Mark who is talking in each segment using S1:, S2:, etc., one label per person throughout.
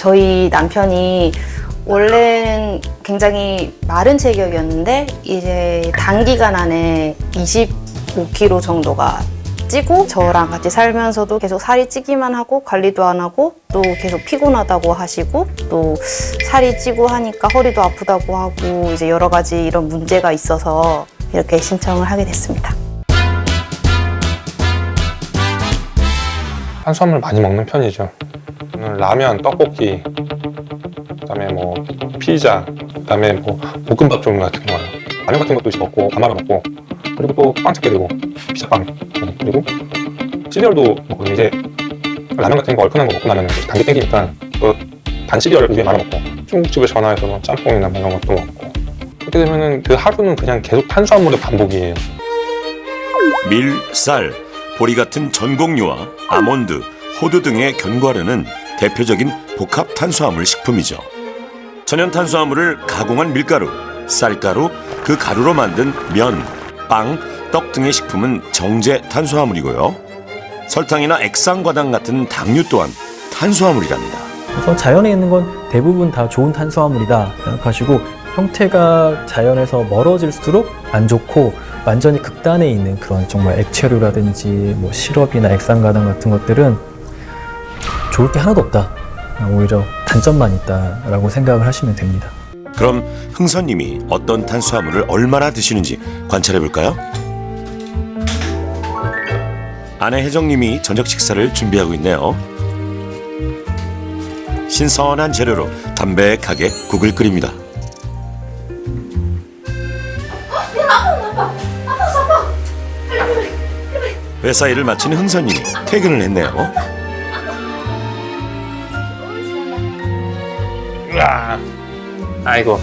S1: 저희 남편이 원래는 굉장히 마른 체격이었는데 이제 단기간 안에 25kg 정도가 찌고 저랑 같이 살면서도 계속 살이 찌기만 하고 관리도 안 하고 또 계속 피곤하다고 하시고 또 살이 찌고 하니까 허리도 아프다고 하고 이제 여러 가지 이런 문제가 있어서 이렇게 신청을 하게 됐습니다.
S2: 탄수화물 많이 먹는 편이죠. 저는 라면, 떡볶이, 그다음에 뭐 피자, 그다음에 뭐 볶음밥 종류 같은 거요. 라면 같은 것도 먹고 밥 말아 먹고 그리고 또 빵 찾게 되고 피자빵 그리고 시리얼도 먹고 이제 라면 같은 거 얼큰한 거 먹고 나면 단계 땡기니까 또 단 시리얼을 위에 말아 먹고 중국집에 전화해서 뭐 짬뽕이나 뭐 이런 것도 먹고 그렇게 되면은 그 하루는 그냥 계속 탄수화물의 반복이에요.
S3: 밀, 쌀, 보리 같은 전곡류와 아몬드, 호두 등의 견과류는 대표적인 복합 탄수화물 식품이죠. 천연 탄수화물을 가공한 밀가루, 쌀가루, 그 가루로 만든 면, 빵, 떡 등의 식품은 정제 탄수화물이고요. 설탕이나 액상과당 같은 당류 또한 탄수화물이랍니다.
S4: 그래서 자연에 있는 건 대부분 다 좋은 탄수화물이다 생각하시고 형태가 자연에서 멀어질수록 안 좋고 완전히 극단에 있는 그런 정말 액체류라든지 뭐 시럽이나 액상과당 같은 것들은 좋을 게 하나도 없다. 오히려 단점만 있다라고 생각을 하시면 됩니다.
S3: 그럼 흥선님이 어떤 탄수화물을 얼마나 드시는지 관찰해 볼까요? 아내 혜정님이 저녁 식사를 준비하고 있네요. 신선한 재료로 담백하게 국을 끓입니다. 회사 일을 마친 흥선님이 퇴근을 했네요.
S2: 으아, 아이고.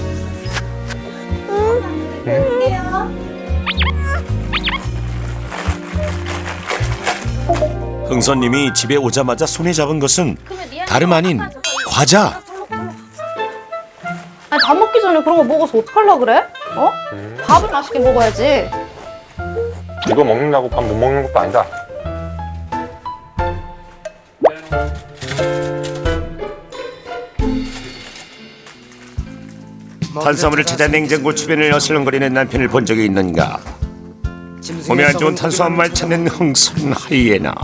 S3: 흥선님이 집에 오자마자 손에 잡은 것은 다름 아닌 과자.
S1: 아니, 밥 먹기 전에 그런 거 먹어서 어떡하려고 그래? 어? 밥을 맛있게 먹어야지.
S2: 이거 먹는다고 밥 못 먹는 것도 아니다.
S3: 탄수화물을 찾아 냉장고 주변을 어슬렁거리는 남편을 본 적이 있는가? 몸에 안 좋은 탄수화물만 찾는 흥선 하이에나.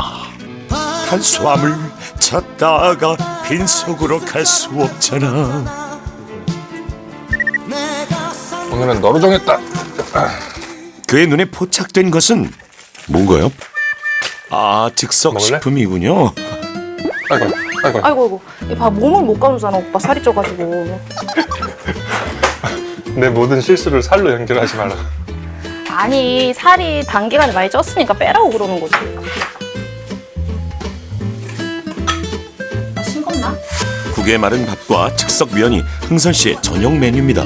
S3: 탄수화물 찾다가 빈속으로 갈 수 없잖아.
S2: 오늘은 너로 정했다.
S3: 그의 눈에 포착된 것은 뭔가요? 아, 즉석
S2: 먹을래?
S3: 식품이군요.
S2: 아이고, 아이고.
S1: 아이고 이 밥 몸을 못 가누잖아 오빠 살이 쪄가지고.
S2: 내 모든 실수를 살로 연결하지 말라.
S1: 아니 살이 단기간에 많이 쪘으니까 빼라고 그러는 거지. 싱겁나?
S3: 국에 마른 밥과 즉석 면이 흥선 씨의 저녁 메뉴입니다.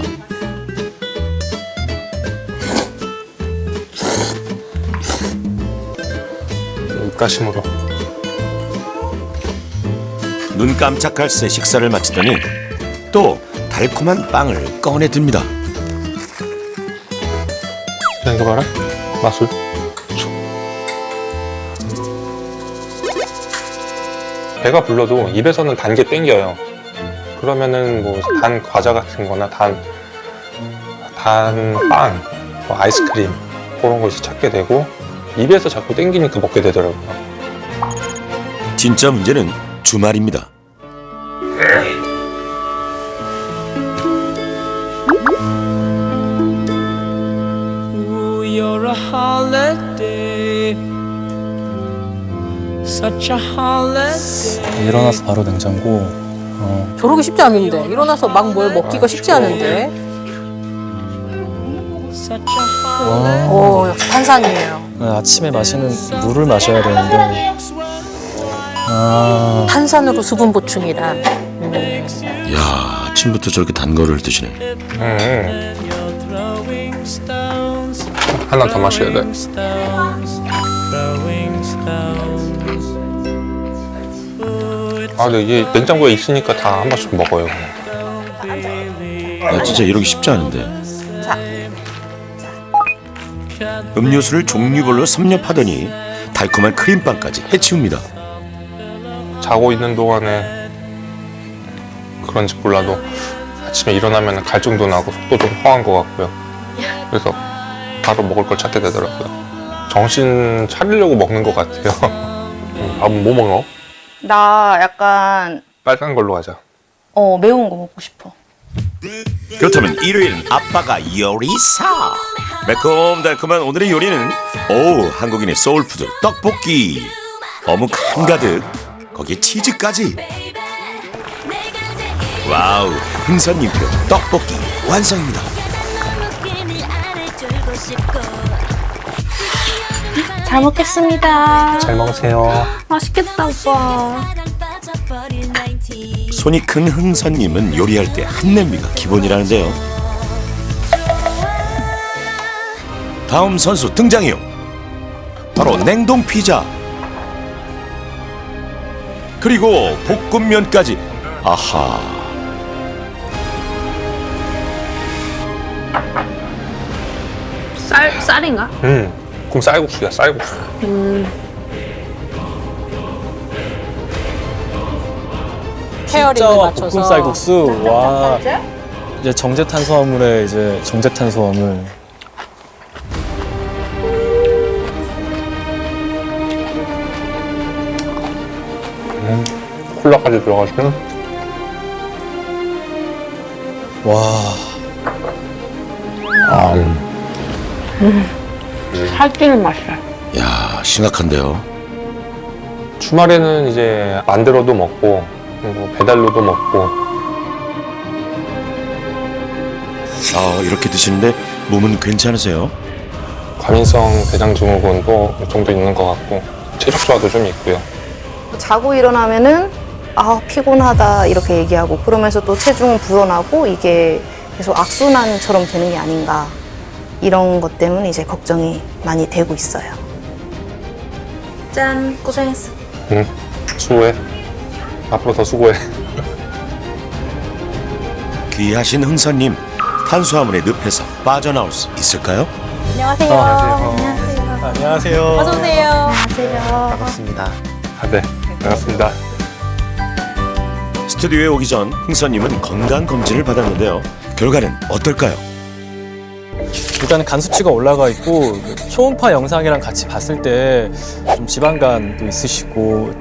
S2: 입가심으로.
S3: 눈 깜짝할 새 식사를 마치더니 또 달콤한 빵을 꺼내 듭니다.
S2: 자, 이거 봐라. 맛술. 배가 불러도 입에서는 단 게 땡겨요. 그러면은 뭐 단 과자 같은 거나 단 빵, 뭐 아이스크림 그런 것이 찾게 되고 입에서 자꾸 땡기니까 먹게 되더라고요.
S3: 진짜 문제는 주말입니다.
S5: Ooh, you're a holiday, such a holiday.
S4: 일어나서 바로 냉장고.
S6: 저러기 쉽지 않은데 일어나서 막 뭘 먹기가 쉽지 않은데.
S5: Such a holiday.
S6: 오 역시 탄산이에요.
S4: 아침에 마시는 물을 마셔야 되는데
S6: 탄산으로 수분 보충이란.
S3: 야, 아침부터 저렇게 단 거를 드시네.
S5: You're throwing stones,
S2: 하나 더 마셔야 돼.
S5: throwing stones.
S2: 아, 근데 이게 냉장고에 있으니까 다 한 번씩 먹어요.
S3: 야, 진짜 이러기 쉽지 않은데. 음료수를 종류별로 섭렵하더니 달콤한 크림빵까지 해치웁니다.
S2: 자고 있는 동안에 그런지 몰라도 아침에 일어나면 갈증도 나고 속도 좀 허한 것 같고요. 그래서 바로 먹을 걸 찾게 되더라고요. 정신 차리려고 먹는 것 같아요. 밥은 뭐 먹어?
S1: 나 약간
S2: 빨간 걸로 하자.
S1: 매운 거 먹고 싶어.
S3: 그렇다면 일요일은 아빠가 요리사. 매콤달콤한 오늘의 요리는 한국인의 소울푸드 떡볶이. 어묵 한가득 거기에 치즈까지. 와우, 흥선님표 떡볶이 완성입니다.
S1: 잘 먹겠습니다.
S2: 잘 먹으세요.
S1: 맛있겠다, 오빠.
S3: 손이 큰 흥선님은 요리할 때 한 냄비가 기본이라는데요. 다음 선수 등장이요. 바로 냉동 피자. 그리고 볶음면까지. 아하.
S6: 쌀인가?
S2: 그럼 쌀국수야, 쌀국수.
S6: 페어링을
S4: 진짜와
S6: 맞춰서.
S4: 볶음 쌀국수. 와. 이제 정제 탄수화물에 이제 정제 탄수화물.
S2: 콜라까지 들어가지고.
S4: 와.
S6: 살찌는 맛이야.
S3: 야, 심각한데요.
S2: 주말에는 이제 만들어도 먹고, 그리고 배달로도 먹고.
S3: 이렇게 드시는데 몸은 괜찮으세요?
S2: 과민성 대장증후군도 어느 정도 있는 것 같고, 체력 저하도 좀 있고요.
S1: 자고 일어나면은 피곤하다 이렇게 얘기하고 그러면서 또 체중은 불어나고 이게 계속 악순환처럼 되는 게 아닌가 이런 것 때문에 이제 걱정이 많이 되고 있어요. 짠, 고생했어.
S2: 응, 수고해. 앞으로 더 수고해.
S3: 귀하신 흥선님, 탄수화물의 늪에서 빠져나올 수 있을까요?
S6: 안녕하세요.
S4: 안녕하세요.
S6: 어서 오세요.
S2: 반갑습니다. 네, 반갑습니다.
S3: 스튜디오에 오기 전 흥선님은 건강검진을 받았는데요. 결과는 어떨까요?
S4: 일단은 간 수치가 올라가 있고 초음파 영상이랑 같이 봤을 때 좀 지방간도 있으시고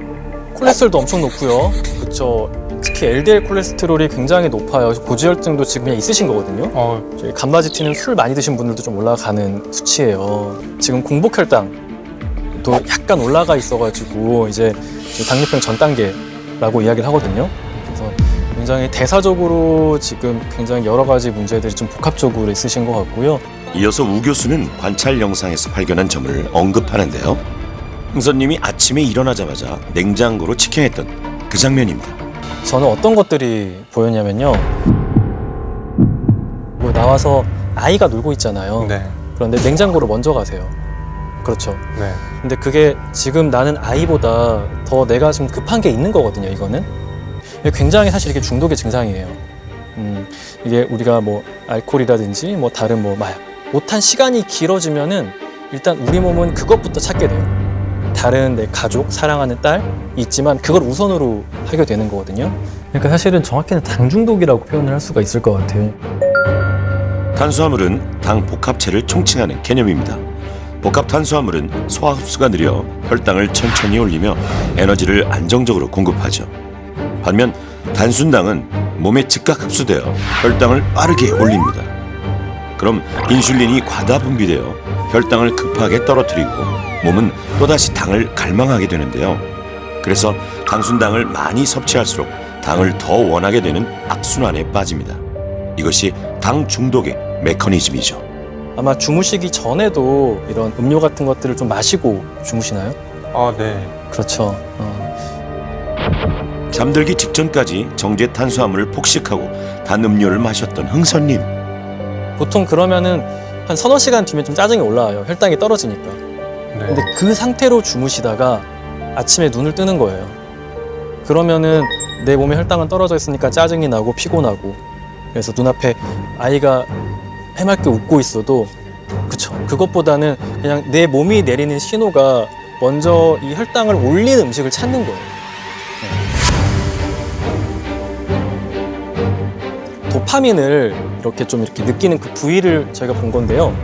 S4: 콜레스테롤도 엄청 높고요. 그렇죠. 특히 LDL 콜레스테롤이 굉장히 높아요. 고지혈증도 지금 그냥 있으신 거거든요. 저희 간마지티는 술 많이 드신 분들도 좀 올라가는 수치예요. 지금 공복혈당도 약간 올라가 있어가지고 이제 당뇨병 전 단계라고 이야기를 하거든요. 그래서 굉장히 대사적으로 지금 굉장히 여러 가지 문제들이 좀 복합적으로 있으신 것 같고요.
S3: 이어서 우 교수는 관찰 영상에서 발견한 점을 언급하는데요. 흥선님이 아침에 일어나자마자 냉장고로 직행했던 그 장면입니다.
S4: 저는 어떤 것들이 보였냐면요. 뭐 나와서 아이가 놀고 있잖아요.
S2: 네,
S4: 그런데 냉장고로 먼저 가세요. 그렇죠.
S2: 네.
S4: 근데 그게 지금 나는 아이보다 더 내가 좀 급한 게 있는 거거든요, 이거는. 이게 굉장히 사실 이게 중독의 증상이에요. 이게 우리가 뭐 알코올이라든지 뭐 다른 뭐 마약. 못한 시간이 길어지면은 일단 우리 몸은 그것부터 찾게 돼요. 다른 내 가족, 사랑하는 딸 있지만 그걸 우선으로 하게 되는 거거든요. 그러니까 사실은 정확히는 당 중독이라고 표현을 할 수가 있을 것 같아요.
S3: 탄수화물은 당 복합체를 총칭하는 개념입니다. 복합 탄수화물은 소화 흡수가 느려 혈당을 천천히 올리며 에너지를 안정적으로 공급하죠. 반면 단순당은 몸에 즉각 흡수되어 혈당을 빠르게 올립니다. 그럼 인슐린이 과다 분비되어 혈당을 급하게 떨어뜨리고 몸은 또다시 당을 갈망하게 되는데요. 그래서 단순당을 많이 섭취할수록 당을 더 원하게 되는 악순환에 빠집니다. 이것이 당 중독의 메커니즘이죠.
S4: 아마 주무시기 전에도 이런 음료 같은 것들을 좀 마시고 주무시나요?
S2: 네.
S4: 그렇죠.
S3: 잠들기 직전까지 정제 탄수화물을 폭식하고 단 음료를 마셨던 흥선님.
S4: 보통 그러면은 한 서너 시간 뒤면 좀 짜증이 올라와요. 혈당이 떨어지니까.
S2: 네.
S4: 근데 그 상태로 주무시다가 아침에 눈을 뜨는 거예요. 그러면은 내 몸에 혈당은 떨어져 있으니까 짜증이 나고 피곤하고, 그래서 눈앞에 아이가 해맑게 웃고 있어도 그쵸, 그것보다는 그냥 내 몸이 내리는 신호가 먼저 이 혈당을 올리는 음식을 찾는 거예요. 도파민을 이렇게 좀 이렇게 느끼는 그 부위를 저희가 본 건데요.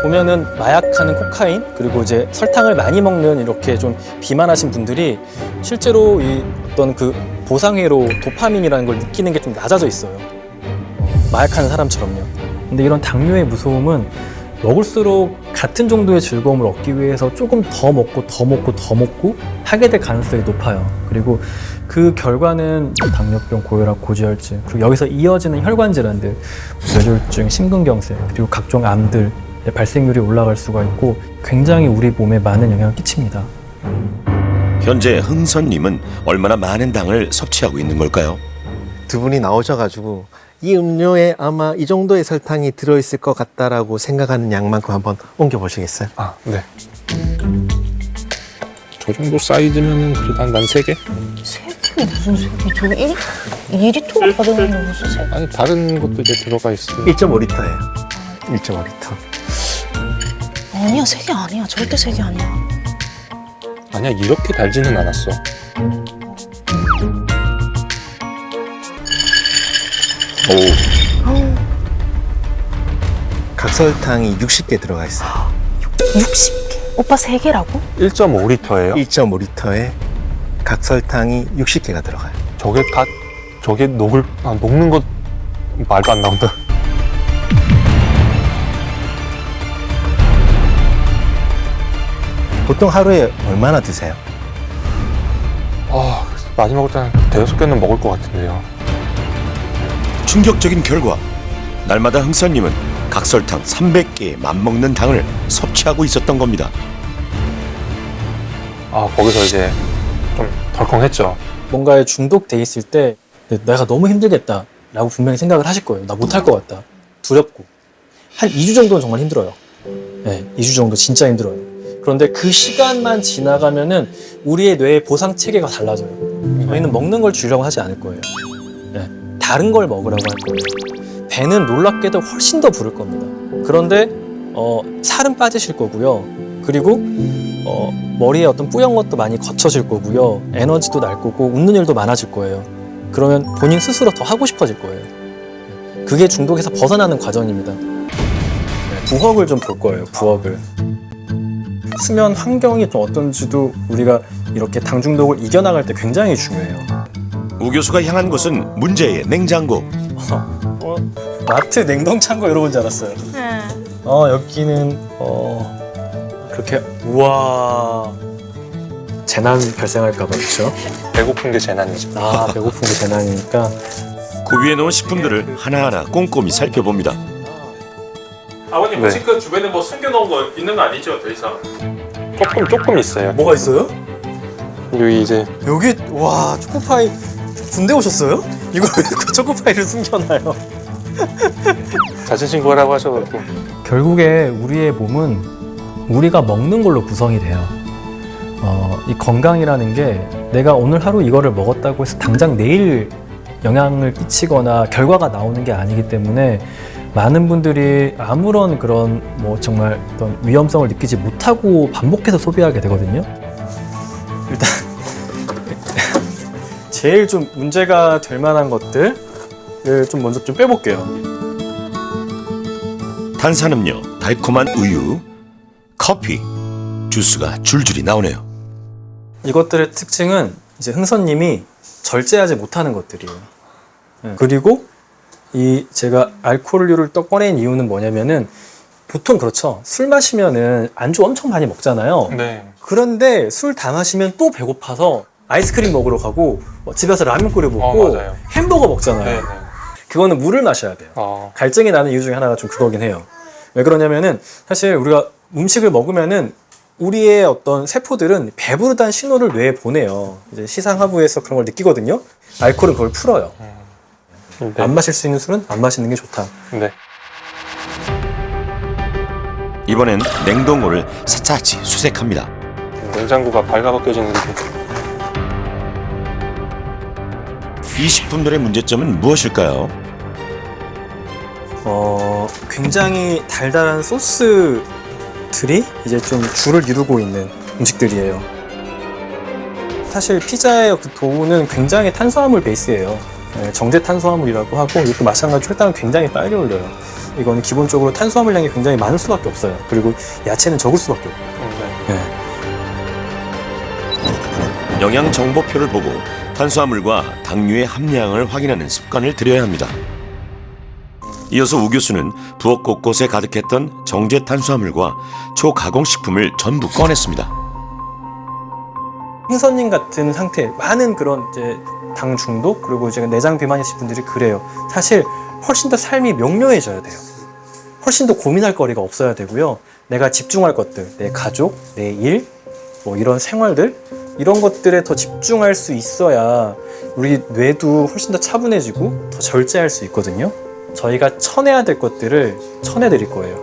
S4: 보면은 마약하는 코카인 그리고 이제 설탕을 많이 먹는 이렇게 좀 비만하신 분들이 실제로 이 어떤 그 보상회로 도파민이라는 걸 느끼는 게 좀 낮아져 있어요. 마약하는 사람처럼요. 근데 이런 당뇨의 무서움은 먹을수록 같은 정도의 즐거움을 얻기 위해서 조금 더 먹고 더 먹고 더 먹고 하게 될 가능성이 높아요. 그리고 그 결과는 당뇨병, 고혈압, 고지혈증 그리고 여기서 이어지는 혈관 질환들, 뇌졸중, 심근경색 그리고 각종 암들의 발생률이 올라갈 수가 있고 굉장히 우리 몸에 많은 영향을 끼칩니다.
S3: 현재 흥선님은 얼마나 많은 당을 섭취하고 있는 걸까요?
S7: 두 분이 나오셔가지고 이 음료에 아마 이 정도의 설탕이 들어있을 것 같다라고 생각하는 양만큼 한번 옮겨보시겠어요?
S2: 아, 네. 저 정도 사이즈면은 그래도 한 3개?
S1: 색이 무슨 색이? 저거 2리터가 받았는데 무슨 색?
S2: 아니, 다른 것도 이제 들어가 있어요.
S7: 1.5리터예요. 1.5리터.
S1: 아니야, 색이 아니야. 절대 색이 아니야.
S2: 아니야, 이렇게 달지는 않았어.
S7: 각설탕이 60개 들어가 있어요.
S1: 60개? 오빠 3개라고?
S2: 1.5리터예요?
S7: 1.5리터에 각설탕이 60개가 들어가요.
S2: 저게 녹는 것 말도 안 나온다.
S7: 보통 하루에 얼마나 드세요?
S2: 아, 많이 먹을 때는 5개는 먹을 것 같은데요.
S3: 충격적인 결과 날마다 흥선님은 각설탕 300개에 맞먹는 당을 섭취하고 있었던 겁니다.
S2: 아, 거기서 이제 좀 덜컹했죠.
S4: 뭔가에 중독돼 있을 때 내가 너무 힘들겠다 라고 분명히 생각을 하실 거예요. 나 못할 것 같다. 두렵고. 한 2주 정도는 정말 힘들어요. 네, 2주 정도 진짜 힘들어요. 그런데 그 시간만 지나가면은 우리의 뇌의 보상 체계가 달라져요. 저희는 먹는 걸 주려고 하지 않을 거예요. 네, 다른 걸 먹으라고 할 거예요. 배는 놀랍게도 훨씬 더 부를 겁니다. 그런데 살은 빠지실 거고요. 그리고 머리에 어떤 뿌연 것도 많이 거쳐질 거고요. 에너지도 날 거고 웃는 일도 많아질 거예요. 그러면 본인 스스로 더 하고 싶어질 거예요. 그게 중독에서 벗어나는 과정입니다. 부엌을 좀 볼 거예요. 부엌을. 수면 환경이 좀 어떤지도 우리가 이렇게 당 중독을 이겨나갈 때 굉장히 중요해요.
S3: 우 교수가 향한 곳은 문제의 냉장고.
S4: 마트 냉동창고 열어본 줄 알았어요. 여기는 그렇게 우와 재난 발생할까 봐 그렇죠?
S2: 배고픈 게 재난이죠.
S4: 아 배고픈 게 재난이니까.
S3: 그 위에 놓은 식품들을 하나하나 꼼꼼히 살펴봅니다.
S8: 아버님
S2: 네.
S8: 혹시 그 주변에 뭐 숨겨놓은 거 있는 거 아니죠? 더 이상.
S2: 조금 있어요.
S4: 뭐가 있어요?
S2: 여기 이제
S4: 여기 와 초코파이 군대 오셨어요? 이걸 왜 초코파이를 숨겨놔요?
S2: 자진 신고하라고 하셔가지고. 결국에 우리의 몸은 우리가 먹는 걸로 구성이 돼요. 이 건강이라는 게 내가 오늘 하루 이거를 먹었다고 해서 당장 내일 영향을 끼치거나 결과가 나오는 게 아니기 때문에 많은 분들이 아무런 그런 뭐 정말 어떤 위험성을 느끼지 못하고 반복해서 소비하게 되거든요.
S4: 일단 제일 좀 문제가 될 만한 것들을 좀 먼저 좀 빼볼게요.
S3: 탄산음료, 달콤한 우유, 커피, 주스가 줄줄이 나오네요.
S4: 이것들의 특징은 이제 흥선님이 절제하지 못하는 것들이에요. 그리고 이 제가 알코올류를 또 꺼낸 이유는 뭐냐면은 보통 그렇죠. 술 마시면은 안주 엄청 많이 먹잖아요.
S2: 네.
S4: 그런데 술 다 마시면 또 배고파서 아이스크림 먹으러 가고 집에서 라면 끓여 먹고
S2: 맞아요.
S4: 햄버거 먹잖아요.
S2: 네.
S4: 그거는 물을 마셔야 돼요. 갈증이 나는 이유 중에 하나가 좀 그거긴 해요. 왜 그러냐면은 사실 우리가 음식을 먹으면은 우리의 어떤 세포들은 배부르다는 신호를 뇌에 보내요. 이제 시상하부에서 그런 걸 느끼거든요. 알코올은 그걸 풀어요.
S2: 네.
S4: 안 마실 수 있는 술은 안 마시는 게 좋다.
S2: 네.
S3: 이번엔 냉동고를 샅샅이 수색합니다.
S2: 냉장고가 발가벗겨지는 게.
S3: 이 식품들의 문제점은 무엇일까요?
S4: 굉장히 달달한 소스들이 이제 좀 주를 이루고 있는 음식들이에요. 사실 피자의 그 도우는 굉장히 탄수화물 베이스예요. 정제 탄수화물이라고 하고 이것도 마찬가지로 혈당은 굉장히 빨리 올려요. 이거는 기본적으로 탄수화물량이 굉장히 많을 수밖에 없어요. 그리고 야채는 적을 수밖에 없고.
S3: 영양 정보표를 보고 탄수화물과 당류의 함량을 확인하는 습관을 들여야 합니다. 이어서 우 교수는 부엌 곳곳에 가득했던 정제 탄수화물과 초가공식품을 전부 꺼냈습니다.
S4: 흥선님 같은 상태, 많은 그런 이제 당 중독 그리고 이제 내장 비만이신 분들이 그래요. 사실 훨씬 더 삶이 명료해져야 돼요. 훨씬 더 고민할 거리가 없어야 되고요. 내가 집중할 것들, 내 가족, 내 일, 뭐 이런 생활들 이런 것들에 더 집중할 수 있어야 우리 뇌도 훨씬 더 차분해지고 더 절제할 수 있거든요. 저희가 쳐내야 될 것들을 쳐내드릴 거예요.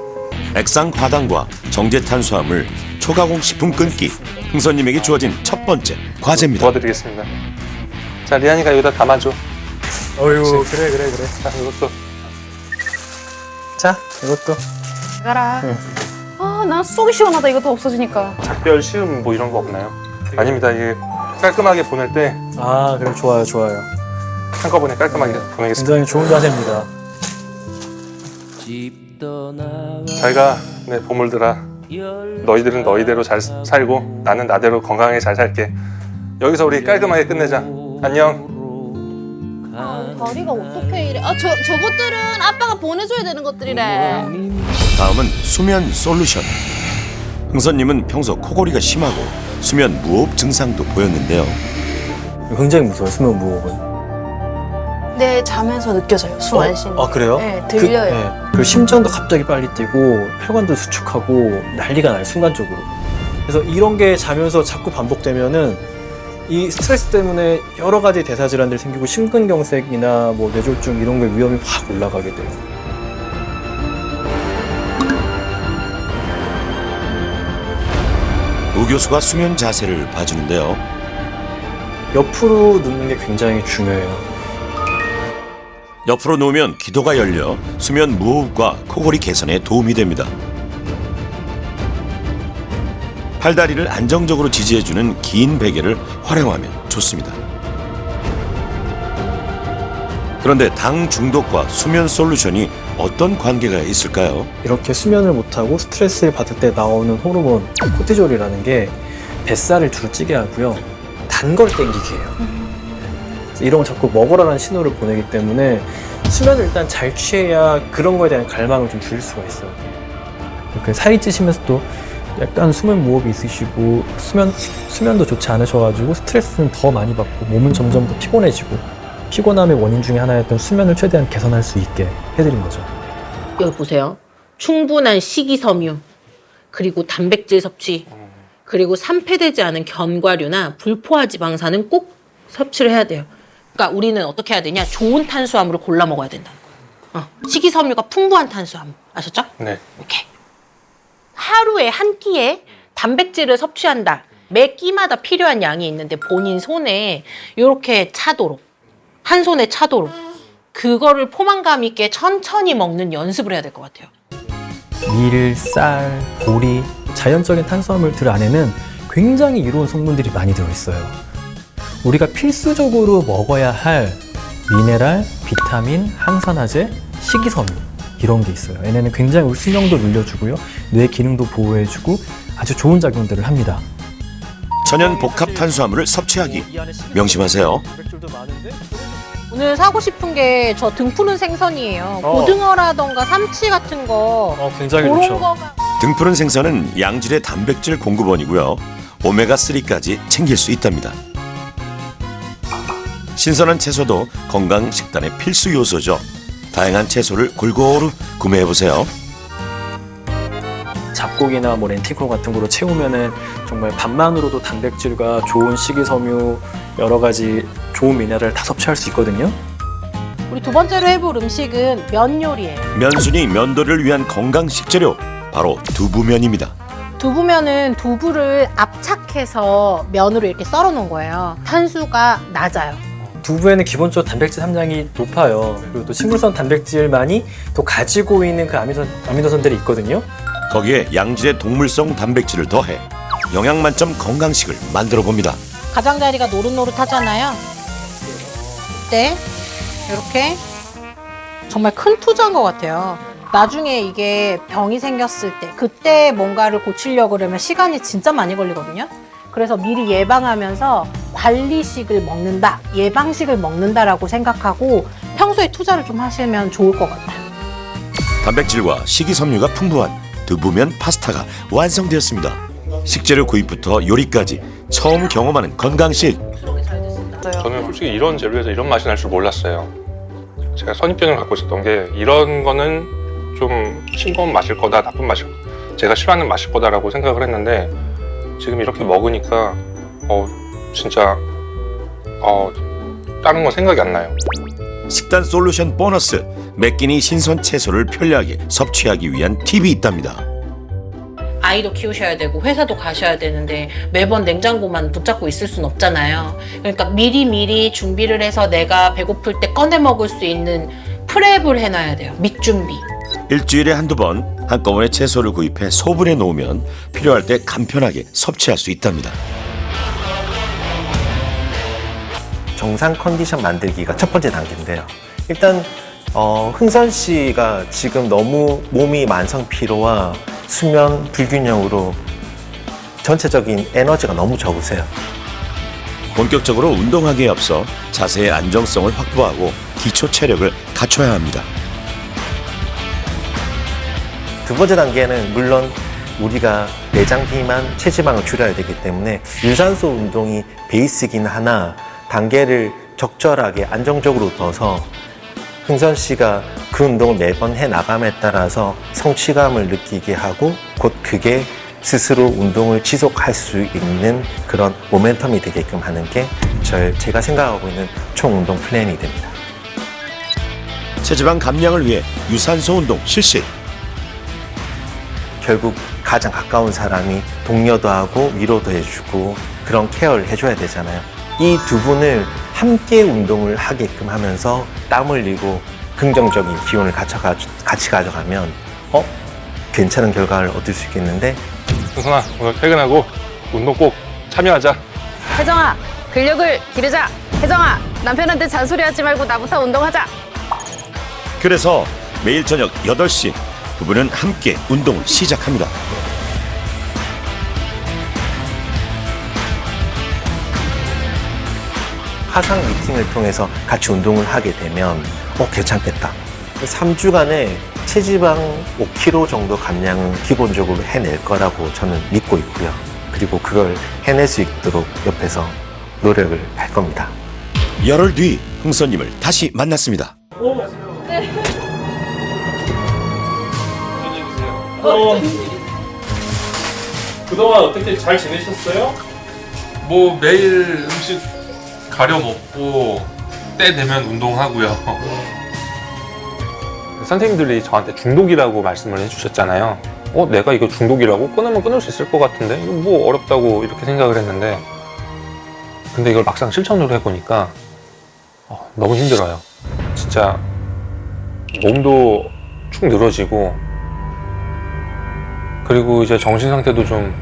S3: 액상화당과 정제 탄수화물, 초가공식품 끊기. 흥선님에게 주어진 첫 번째 과제입니다.
S2: 도와드리겠습니다. 자, 리안이가 여기다 담아줘.
S4: 어휴, 그래.
S2: 자, 이것도.
S4: 자, 이것도.
S1: 가라. 난 속이 시원하다. 이거 다 없어지니까.
S2: 작별 시음 뭐 이런 거 없나요? 아닙니다. 이게 깔끔하게 보낼 때
S4: 아, 그래, 좋아요.
S2: 한꺼번에 깔끔하게 보내겠습니다.
S4: 굉장히 좋은 자세입니다.
S5: 집 떠나와
S2: 잘가, 내 보물들아. 너희들은 너희대로 잘 살고 나는 나대로 건강하게 잘 살게. 여기서 우리 깔끔하게 끝내자. 안녕.
S6: 다리가 어떻게 이래? 저것들은 아빠가 보내줘야 되는 것들이래.
S3: 다음은 수면 솔루션. 흥선님은 평소 코골이가 심하고 수면 무호흡 증상도 보였는데요.
S4: 굉장히 무서워요, 수면 무호흡은.
S1: 네, 자면서 느껴져요. 숨 안 쉬는.
S4: 아, 그래요?
S1: 네, 들려요.
S4: 그 심장도 갑자기 빨리 뛰고 혈관도 수축하고 난리가 나요, 순간적으로. 그래서 이런 게 자면서 자꾸 반복되면은 이 스트레스 때문에 여러 가지 대사질환들이 생기고 심근경색이나 뭐 뇌졸중 이런 게 위험이 확 올라가게 돼요.
S3: 우 교수가 수면 자세를 봐주는데요.
S4: 옆으로 눕는 게 굉장히 중요해요.
S3: 옆으로 누우면 기도가 열려 수면 무호흡과 코골이 개선에 도움이 됩니다. 팔다리를 안정적으로 지지해주는 긴 베개를 활용하면 좋습니다. 그런데 당 중독과 수면 솔루션이 어떤 관계가 있을까요?
S4: 이렇게 수면을 못하고 스트레스를 받을 때 나오는 호르몬 코티졸이라는 게 뱃살을 주로 찌게 하고요. 단 걸 땡기게 해요. 그래서 이런 걸 자꾸 먹으라는 신호를 보내기 때문에 수면을 일단 잘 취해야 그런 거에 대한 갈망을 좀 줄일 수가 있어요. 이렇게 살이 찌시면서도 약간 수면 무호흡이 있으시고 수면도 좋지 않으셔가지고 스트레스는 더 많이 받고 몸은 점점 더 피곤해지고 피곤함의 원인 중에 하나였던 수면을 최대한 개선할 수 있게 해드린 거죠.
S6: 여기 보세요. 충분한 식이섬유, 그리고 단백질 섭취, 그리고 산패되지 않은 견과류나 불포화 지방산은 꼭 섭취를 해야 돼요. 그러니까 우리는 어떻게 해야 되냐? 좋은 탄수화물을 골라 먹어야 된다는 거예요. 식이섬유가 풍부한 탄수화물. 아셨죠?
S2: 네.
S6: 이렇게. 하루에 한 끼에 단백질을 섭취한다. 매 끼마다 필요한 양이 있는데 본인 손에 이렇게 차도록, 한 손에 차도록 그거를 포만감 있게 천천히 먹는 연습을 해야 될 것 같아요.
S4: 밀, 쌀, 보리, 자연적인 탄수화물들 안에는 굉장히 이로운 성분들이 많이 들어있어요. 우리가 필수적으로 먹어야 할 미네랄, 비타민, 항산화제, 식이섬유 이런 게 있어요. 얘네는 굉장히 우리 수명도 늘려주고요. 뇌 기능도 보호해주고 아주 좋은 작용들을 합니다.
S3: 천연 복합 탄수화물을 섭취하기. 명심하세요.
S6: 오늘 사고 싶은 게 저 등 푸른 생선이에요. 고등어라던가 삼치 같은 거.
S4: 굉장히
S6: 그런
S4: 좋죠.
S6: 거가
S3: 등 푸른 생선은 양질의 단백질 공급원이고요. 오메가3까지 챙길 수 있답니다. 신선한 채소도 건강 식단의 필수 요소죠. 다양한 채소를 골고루 구매해보세요.
S4: 잡곡이나 뭐 렌티콜 같은 거로 채우면은 정말 밥만으로도 단백질과 좋은 식이섬유 여러 가지 좋은 미네랄을 다 섭취할 수 있거든요.
S6: 우리 두 번째로 해볼 음식은 면 요리예요.
S3: 면순이 면도를 위한 건강 식재료, 바로 두부면입니다.
S6: 두부면은 두부를 압착해서 면으로 이렇게 썰어 놓은 거예요. 탄수가 낮아요.
S4: 두부에는 기본적으로 단백질 함량이 높아요. 그리고 또 식물성 단백질만이 또 가지고 있는 그 아미노산들이 있거든요.
S3: 거기에 양질의 동물성 단백질을 더해 영양 만점 건강식을 만들어 봅니다.
S6: 가장자리가 노릇노릇하잖아요. 이때 이렇게 정말 큰 투자인 것 같아요. 나중에 이게 병이 생겼을 때 그때 뭔가를 고치려고 그러면 시간이 진짜 많이 걸리거든요. 그래서 미리 예방하면서 관리식을 먹는다, 예방식을 먹는다라고 생각하고 평소에 투자를 좀 하시면 좋을 것 같아요.
S3: 단백질과 식이섬유가 풍부한 두부면 파스타가 완성되었습니다. 식재료 구입부터 요리까지 처음 경험하는 건강식.
S2: 저는 솔직히 이런 재료에서 이런 맛이 날 줄 몰랐어요. 제가 선입견을 갖고 있었던 게 이런 거는 좀 싱거운 맛일 거다, 나쁜 맛일 거다, 제가 싫어하는 맛일 거다라고 생각을 했는데 지금 이렇게 먹으니까 진짜 다른 건 생각이 안 나요.
S3: 식단 솔루션 보너스. 매끼니 신선 채소를 편리하게 섭취하기 위한 팁이 있답니다.
S6: 아이도 키우셔야 되고 회사도 가셔야 되는데 매번 냉장고만 붙잡고 있을 순 없잖아요. 그러니까 미리미리 준비를 해서 내가 배고플 때 꺼내 먹을 수 있는 프랩을 해놔야 돼요. 밑준비.
S3: 일주일에 한두 번 한꺼번에 채소를 구입해 소분해 놓으면 필요할 때 간편하게 섭취할 수 있답니다.
S7: 정상 컨디션 만들기가 첫 번째 단계인데요. 일단 흥선 씨가 지금 너무 몸이 만성 피로와 수면 불균형으로 전체적인 에너지가 너무 적으세요.
S3: 본격적으로 운동하기에 앞서 자세의 안정성을 확보하고 기초 체력을 갖춰야 합니다.
S7: 두 번째 단계는 물론 우리가 내장 비만, 체지방을 줄여야 되기 때문에 유산소 운동이 베이스긴 하나 단계를 적절하게 안정적으로 둬서 흥선 씨가 그 운동을 매번 해 나감에 따라서 성취감을 느끼게 하고 곧 그게 스스로 운동을 지속할 수 있는 그런 모멘텀이 되게끔 하는 게 제가 생각하고 있는 총 운동 플랜이 됩니다.
S3: 체지방 감량을 위해 유산소 운동 실시.
S7: 결국 가장 가까운 사람이 독려도 하고 위로도 해주고 그런 케어를 해줘야 되잖아요. 이 두 분을 함께 운동을 하게끔 하면서 땀 흘리고 긍정적인 기운을 같이 가져가면 괜찮은 결과를 얻을 수 있겠는데.
S2: 승선아, 오늘 퇴근하고 운동 꼭 참여하자.
S1: 혜정아, 근력을 기르자. 혜정아, 남편한테 잔소리하지 말고 나부터 운동하자.
S3: 그래서 매일 저녁 8시 부부는 함께 운동을 시작합니다.
S7: 화상 미팅을 통해서 같이 운동을 하게 되면 괜찮겠다. 3주간에 체지방 5kg 정도 감량은 기본적으로 해낼 거라고 저는 믿고 있고요. 그리고 그걸 해낼 수 있도록 옆에서 노력을 할 겁니다.
S3: 열흘 뒤 흥선님을 다시 만났습니다.
S8: 그동안 어떻게 잘 지내셨어요?
S2: 뭐 매일 음식 가려 먹고 때 되면 운동하고요. 선생님들이 저한테 중독이라고 말씀을 해주셨잖아요. 내가 이거 중독이라고? 끊으면 끊을 수 있을 것 같은데? 이거 뭐 어렵다고 이렇게 생각을 했는데 근데 이걸 막상 실천으로 해보니까 너무 힘들어요. 진짜 몸도 축 늘어지고 그리고 이제 정신 상태도 좀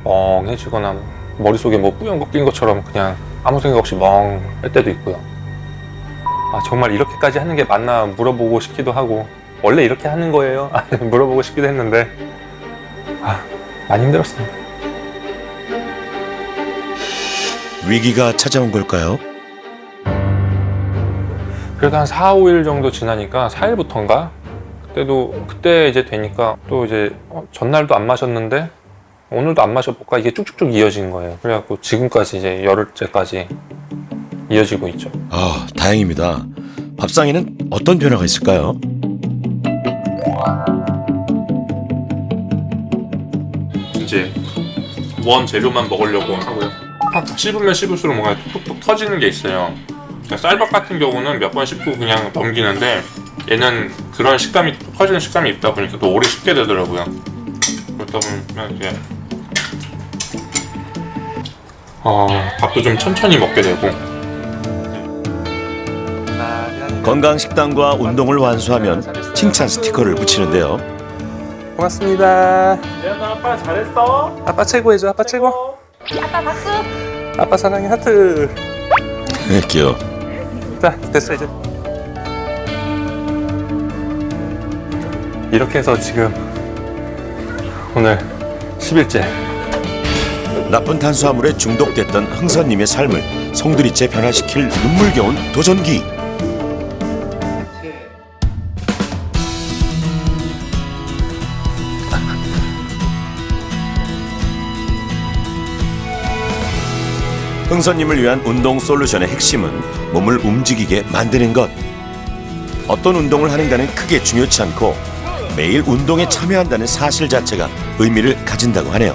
S2: 멍해지거나 머릿속에 뭐 뿌연 거 낀 것처럼 그냥 아무 생각 없이 멍할 때도 있고요. 정말 이렇게까지 하는 게 맞나 물어보고 싶기도 하고 원래 이렇게 하는 거예요? 물어보고 싶기도 했는데 많이 힘들었습니다.
S3: 위기가 찾아온 걸까요?
S2: 그래도 한 4, 5일 정도 지나니까 4일부터인가? 그때 이제 되니까 또 이제 전날도 안 마셨는데 오늘도 안 마셔볼까? 이게 쭉쭉쭉 이어진 거예요. 그래갖고 지금까지 이제 열흘째까지 이어지고 있죠.
S3: 다행입니다. 밥상에는 어떤 변화가 있을까요?
S2: 이제 원 재료만 먹으려고 하고요. 씹으면 씹을수록 뭔가 툭툭 터지는 게 있어요. 쌀밥 같은 경우는 몇 번 씹고 그냥 넘기는데 얘는 그런 식감이 터지는 식감이 있다 보니까 또 오래 씹게 되더라고요. 그렇다 보면 이제 밥도 좀 천천히 먹게 되고.
S3: 건강식단과 운동을 완수하면 칭찬 스티커를 붙이는데요.
S2: 고맙습니다.
S8: 미안하 아빠 잘했어.
S2: 아빠 최고 해줘. 아빠 최고.
S1: 아빠 박수.
S2: 아빠 사랑해 하트.
S3: 귀여워.
S2: 자 됐어 이제. 이렇게 해서 지금 오늘 10일째.
S3: 나쁜 탄수화물에 중독됐던 흥선님의 삶을 송두리째 변화시킬 눈물겨운 도전기. 흥선님을 위한 운동 솔루션의 핵심은 몸을 움직이게 만드는 것. 어떤 운동을 하는가는 크게 중요치 않고 매일 운동에 참여한다는 사실 자체가 의미를 가진다고 하네요.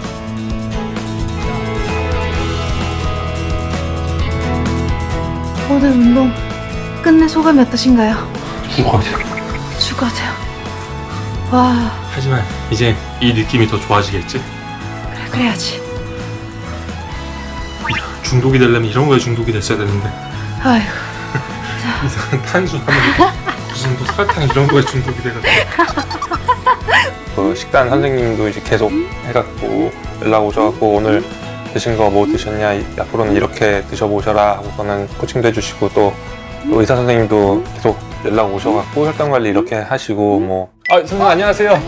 S9: 오늘 운동 끝내 소감이 어떠신가요?
S8: 죽어가세요.
S9: 죽어세요. 와,
S8: 하지만 이제 이 느낌이 더 좋아지겠지?
S9: 그래, 그래야지.
S8: 중독이 되려면 이런 거에 중독이 됐어야 되는데
S9: 아이고,
S8: 이상한 탄수화물 무슨 뭐 설탕 이런 거에 중독이 돼가지고
S2: 그 식단 선생님도 이제 계속 해갖고 연락 오셔갖고 오늘 드신 거 뭐 드셨냐, 앞으로는 이렇게 드셔보셔라 하고서는 코칭도 해주시고 또 의사 선생님도 계속 연락 오셔갖고 혈당 관리 이렇게 하시고 뭐. 아 선생님 안녕하세요.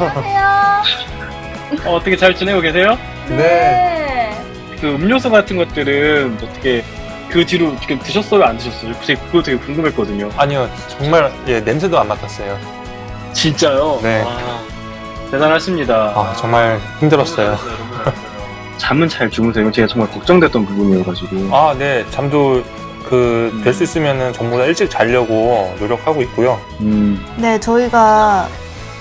S8: 어떻게 잘 지내고 계세요?
S2: 네.
S8: 그 음료수 같은 것들은 어떻게 그 뒤로 지금 드셨어요? 안 드셨어요? 그거 되게 궁금했거든요.
S2: 아니요 정말 예 냄새도 안 맡았어요.
S8: 진짜요?
S2: 네.
S8: 와, 대단하십니다.
S2: 아 정말 힘들었어요.
S8: 잠은 잘 주무세요? 제가 정말 걱정됐던 부분이어가지고.
S2: 아 네 잠도 그 될 수 있으면은 전부 다 일찍 자려고 노력하고 있고요.
S1: 네, 저희가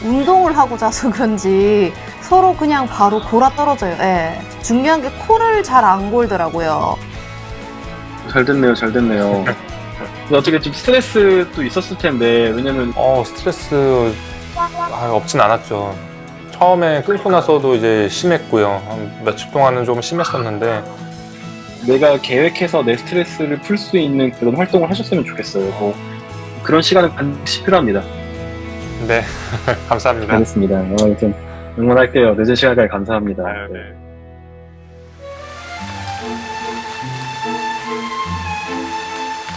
S1: 운동을 하고 자서 그런지 서로 그냥 바로 골아 떨어져요. 예. 중요한 게 코를 잘 안 골더라고요.
S8: 잘 됐네요, 잘 됐네요. 근데 어떻게 좀 스트레스도 있었을 텐데, 왜냐면
S2: 스트레스 없진 않았죠. 처음에 끊고 나서도 이제 심했고요. 한 며칠 동안은 좀 심했었는데
S8: 내가 계획해서 내 스트레스를 풀 수 있는 그런 활동을 하셨으면 좋겠어요. 뭐 그런 시간은 반드시 필요합니다.
S2: 네 감사합니다.
S8: 알겠습니다. 아무튼 응원할게요. 늦은 시간까지 감사합니다. 네.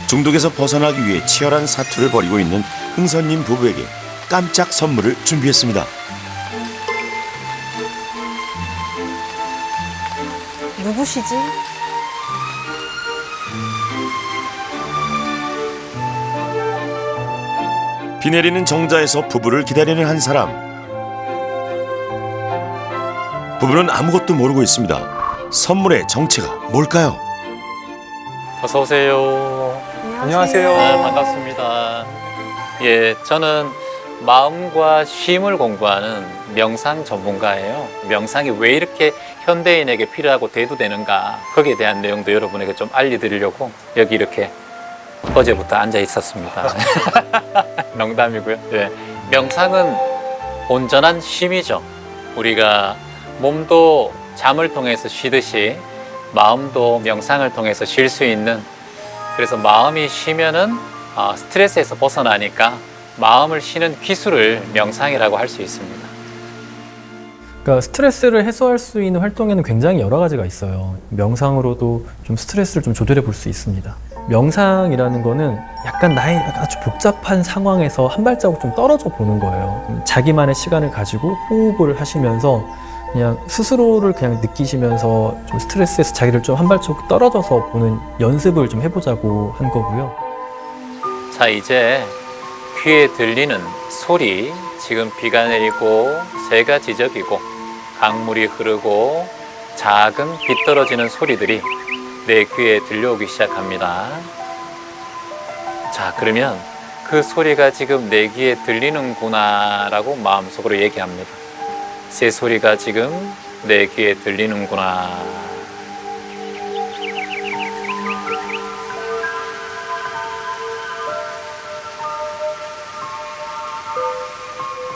S3: 중독에서 벗어나기 위해 치열한 사투를 벌이고 있는 흥선님 부부에게 깜짝 선물을 준비했습니다.
S1: 누구시지?
S3: 비 내리는 정자에서 부부를 기다리는 한 사람. 부부는 아무것도 모르고 있습니다. 선물의 정체가 뭘까요?
S10: 어서 오세요.
S2: 안녕하세요.
S10: 네, 반갑습니다. 예, 저는 마음과 쉼을 공부하는 명상 전문가예요. 명상이 왜 이렇게 현대인에게 필요하고 대두되는가, 거기에 대한 내용도 여러분에게 좀 알려드리려고 여기 이렇게 어제부터 앉아 있었습니다. 농담이고요. 예, 명상은 온전한 쉼이죠. 우리가 몸도 잠을 통해서 쉬듯이 마음도 명상을 통해서 쉴 수 있는, 그래서 마음이 쉬면은 스트레스에서 벗어나니까 마음을 쉬는 기술을 명상이라고 할 수 있습니다.
S4: 그러니까 스트레스를 해소할 수 있는 활동에는 굉장히 여러 가지가 있어요. 명상으로도 좀 스트레스를 좀 조절해 볼 수 있습니다. 명상이라는 거는 약간 나의 아주 복잡한 상황에서 한 발자국 좀 떨어져 보는 거예요. 자기만의 시간을 가지고 호흡을 하시면서 그냥 스스로를 그냥 느끼시면서 좀 스트레스에서 자기를 좀 한 발자국 떨어져서 보는 연습을 좀 해보자고 한 거고요.
S10: 자, 이제 귀에 들리는 소리, 지금 비가 내리고 새가 지저귀고 강물이 흐르고 작은 비 떨어지는 소리들이 내 귀에 들려오기 시작합니다. 자, 그러면 그 소리가 지금 내 귀에 들리는구나 라고 마음속으로 얘기합니다. 새 소리가 지금 내 귀에 들리는구나.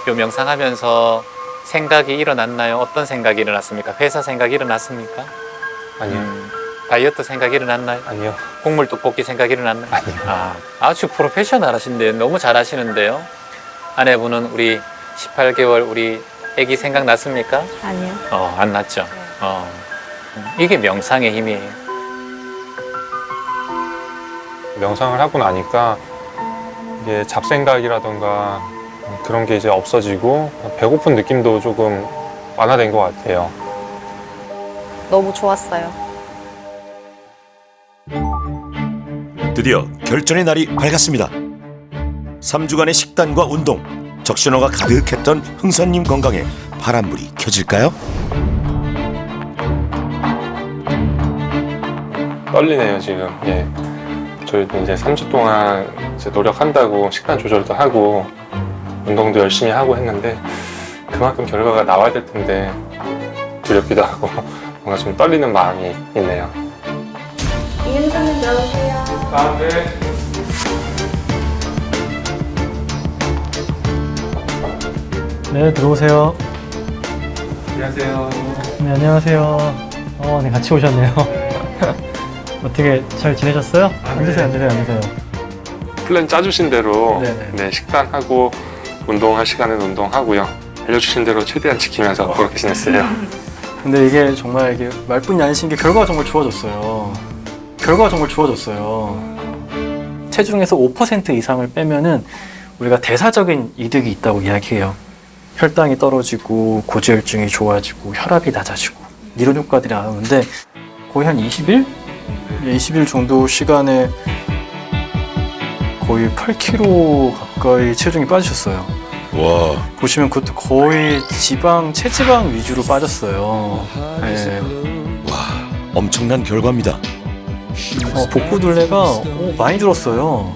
S10: 요 명상하면서 생각이 일어났나요? 어떤 생각이 일어났습니까? 회사 생각이 일어났습니까?
S2: 아니요.
S10: 다이어트 생각이 일어났나요?
S2: 아니요.
S10: 국물 떡볶이 생각이 일어났나요?
S2: 아니요.
S10: 아주 프로페셔널 하신데요. 너무 잘하시는데요. 아내분은 우리 18개월 우리 아기 생각났습니까?
S1: 아니요.
S10: 안 났죠. 이게 명상의 힘이에요.
S2: 명상을 하고 나니까 이게 잡생각이라던가 그런 게 이제 없어지고 배고픈 느낌도 조금 완화된 것 같아요.
S1: 너무 좋았어요.
S3: 드디어 결전의 날이 밝았습니다. 3주간의 식단과 운동, 적신호가 가득했던 흥선님 건강에 파란불이 켜질까요?
S2: 떨리네요 지금. 예. 저희도 이제 3주 동안 이제 노력한다고 식단 조절도 하고 운동도 열심히 하고 했는데 그만큼 결과가 나와야 될 텐데 두렵기도 하고 뭔가 좀 떨리는 마음이 있네요.
S1: 이은서님 들어오세요.
S2: 아, 네.
S4: 네, 들어오세요.
S2: 안녕하세요.
S4: 네, 안녕하세요. 네, 같이 오셨네요. 어떻게 잘 지내셨어요? 앉으세요, 앉으세요.
S2: 플랜 짜주신 대로
S4: 네네.
S2: 네, 식단하고 운동할 시간에는 운동하고요. 알려주신 대로 최대한 지키면서 그렇게 지냈어요.
S4: 근데 이게 정말 이게 말뿐이 아니신 게 결과가 정말 좋아졌어요. 체중에서 5% 이상을 빼면은 우리가 대사적인 이득이 있다고 이야기해요. 혈당이 떨어지고 고지혈증이 좋아지고 혈압이 낮아지고 이런 효과들이 나오는데 거의 한 20일? 20일 정도 시간에 거의 8kg 가까이 체중이 빠지셨어요.
S3: 와,
S4: 보시면 그것도 거의 체지방 위주로 빠졌어요. 네.
S3: 엄청난 결과입니다.
S4: 복부 둘레가 많이 들었어요.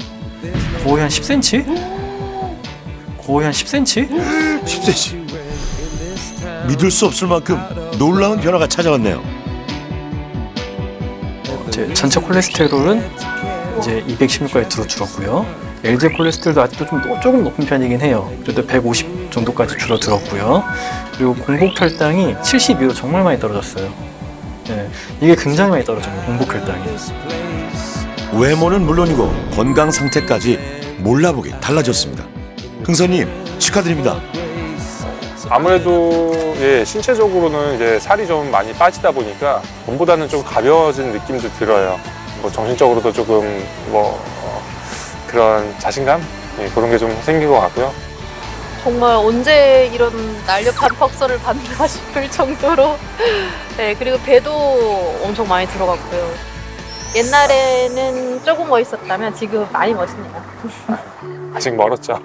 S4: 거의 한 10cm?
S3: 10cm. 믿을 수 없을 만큼 놀라운 변화가 찾아왔네요.
S4: 제 전체 콜레스테롤은 이제 216까지 줄었고요. LDL 콜레스테롤도 아직도 조금 높은 편이긴 해요. 그래도 150 정도까지 줄어들었고요. 그리고 공복 혈당이 72로 정말 많이 떨어졌어요. 네, 이게 굉장히 많이 떨어져요. 공복 혈당이.
S3: 외모는 물론이고 건강 상태까지 몰라보게 달라졌습니다. 흥선님 축하드립니다.
S2: 아무래도 예, 신체적으로는 이제 살이 좀 많이 빠지다 보니까 전보다는 좀 가벼워진 느낌도 들어요. 뭐 정신적으로도 조금 그런 자신감 예, 그런 게 좀 생긴 것 같고요.
S9: 정말 언제 이런 날렵한 턱선을 받나 싶을 정도로 네, 그리고 배도 엄청 많이 들어갔고요. 옛날에는 조금 멋있었다면 지금 많이 멋있네요.
S2: 아직 멀었죠.